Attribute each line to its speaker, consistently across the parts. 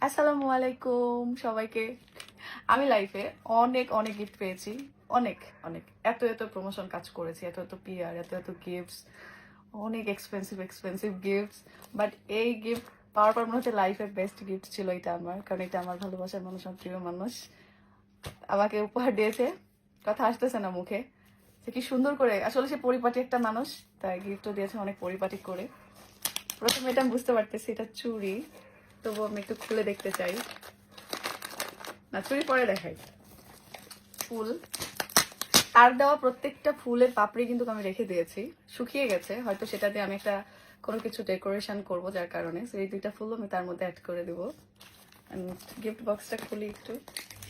Speaker 1: আসসালামু আলাইকুম সবাইকে। আমি লাইফে অনেক অনেক গিফট পেয়েছি, অনেক অনেক এত এত প্রমোশন কাজ করেছি, এত এত পিআর, এত এত গিফটস, অনেক এক্সপেন্সিভ এক্সপেন্সিভ গিফটস। বাট এই গিফট পাওয়ার পর মনে হচ্ছে লাইফের বেস্ট গিফট ছিল এটা আমার, কারণ এটা আমার ভালোবাসার মানুষ, আমার প্রিয় মানুষ আমাকে উপহার দিয়েছে। কথা আসতেছে না মুখে, সে কি সুন্দর করে, আসলে সে পরিপাটি একটা মানুষ, তাই গিফটও দিয়েছে অনেক পরিপাটি করে। প্রথমে এটা আমি বুঝতে পারতেছি এটা চুড়ি, তবু আমি একটু খুলে দেখতে চাই। না, চুড়ি পরে দেখাই। ফুল, আর দেওয়া প্রত্যেকটা ফুলের পাপড়ি কিন্তু আমি রেখে দিয়েছি, শুকিয়ে গেছে, হয়তো সেটা দিয়ে আমি একটা কোনো কিছু ডেকোরেশন করব, যার কারণে এই দুইটা ফুল আমি তার মধ্যে অ্যাড করে দেবো। গিফট বক্সটা খুলি একটু।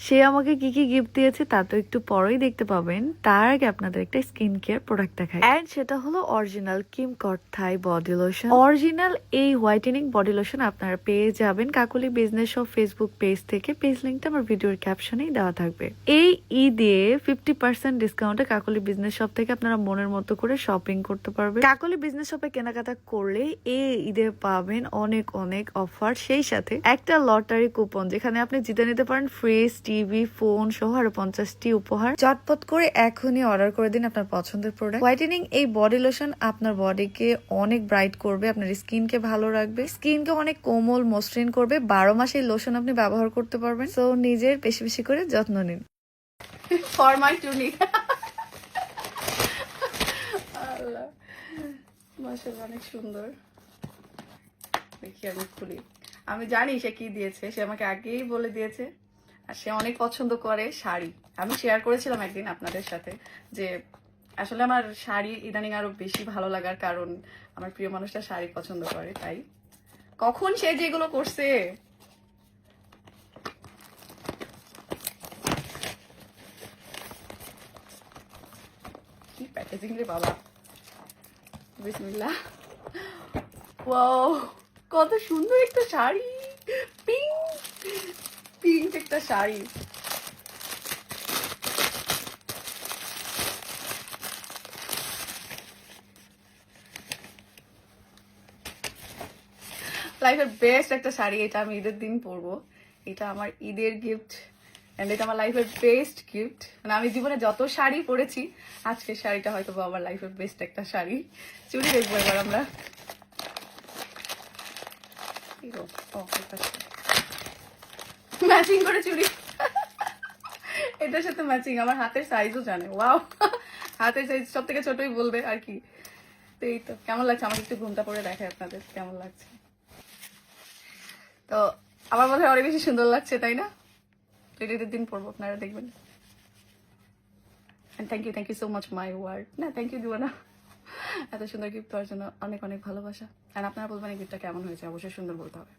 Speaker 2: সে আমাকে কি কি গিফট দিয়েছে তা তো একটু পরেই দেখতে পাবেন। তার আগে আপনাদের একটা স্কিন কেয়ার প্রোডাক্ট দেখাই, এন্ড সেটা হলো অরিজিনাল কিম কর্থাই বডি লোশন। অরিজিনাল এই হোয়াইটেনিং বডি লোশন আপনারা পেয়ে যাবেন Kakoli business shop Facebook page থেকে। পেজ লিঙ্কটা আমার ভিডিওর ক্যাপশনেই দেওয়া থাকবে। এই ঈদে 50% ডিসকাউন্টে কাকলি বিজনেস শপ থেকে আপনারা মনের মতো করে শপিং করতে পারবেন। কাকলি বিজনেস শপে কেনাকাটা করলে এই ঈদে পাবেন অনেক অনেক অফার, সেই সাথে একটা লটারি কুপন যেখানে আপনি জিতে নিতে পারেন ফ্রিজ, টিভি, ফোন সহ আরো 50টি উপহার। চটপট করে এখনই অর্ডার করে দিন আপনার পছন্দের প্রোডাক্ট। হোয়াইটেনিং এই বডি লোশন আপনার বডিকে অনেক ব্রাইট করবে, আপনার স্কিনকে ভালো রাখবে, স্কিনকে অনেক কোমল মসৃণ করবে। 12 মাস এই লোশন আপনি ব্যবহার করতে পারবেন। সো নিজের বেশি বেশি করে যত্ন নিন।
Speaker 1: ফর মাই টুনি। আল্লাহ, মাশাআল্লাহ অনেক সুন্দর। দেখি আমি খুলি। আমি জানি সে কি দিয়েছে, সে আমাকে আগেই বলে দিয়েছে, আর সে অনেক পছন্দ করে শাড়ি। আমি শেয়ার করেছিলাম একদিন আপনাদের সাথে যে আসলে আমার শাড়ি ইদানিং আরো বেশি ভালো লাগার কারণ আমার প্রিয় মানুষটা শাড়ি পছন্দ করে, তাই কখন সে যেগুলো করছে। কি প্যাকেজিং রে বাবা, বিসমিল্লাহ। ওয়াও, কত সুন্দর একটা শাড়ি, পিঙ্ক পিঙ্ক একটা শাড়ি। লাইফের বেস্ট একটা শাড়ি, এটা আমি ঈদের দিন পরবো, এটা আমার ঈদের গিফট, এন্ড এটা আমার লাইফের বেস্ট গিফট। মানে আমি জীবনে যত শাড়ি পরেছি, আজকের শাড়িটা হয়তো আমার লাইফের বেস্ট একটা শাড়ি। চুড়ি দেখবো এবার আমরা। ম্যাচিং করে চুড়ি, এটার সাথে ম্যাচিং। আমার হাতের সাইজও জানে, ওয়াও, হাতের সাইজ সব থেকে ছোটই বলবে আর কি। তো এই তো, কেমন লাগছে আমাকে একটু ঘুমটা পরে দেখায় আপনাদের কেমন লাগছে। তো আমার মনে হয় অনেক বেশি সুন্দর লাগছে, তাই না? তো ঈদের দিন পড়বো, আপনারা দেখবেন। Thank you so much my word. না, থ্যাংক ইউ দিব না, এত সুন্দর গিফট পাওয়ার জন্য অনেক অনেক ভালোবাসা। আর আপনারা বলবেন এই গিফটটা কেমন হয়েছে, অবশ্যই সুন্দর বলতে হবে।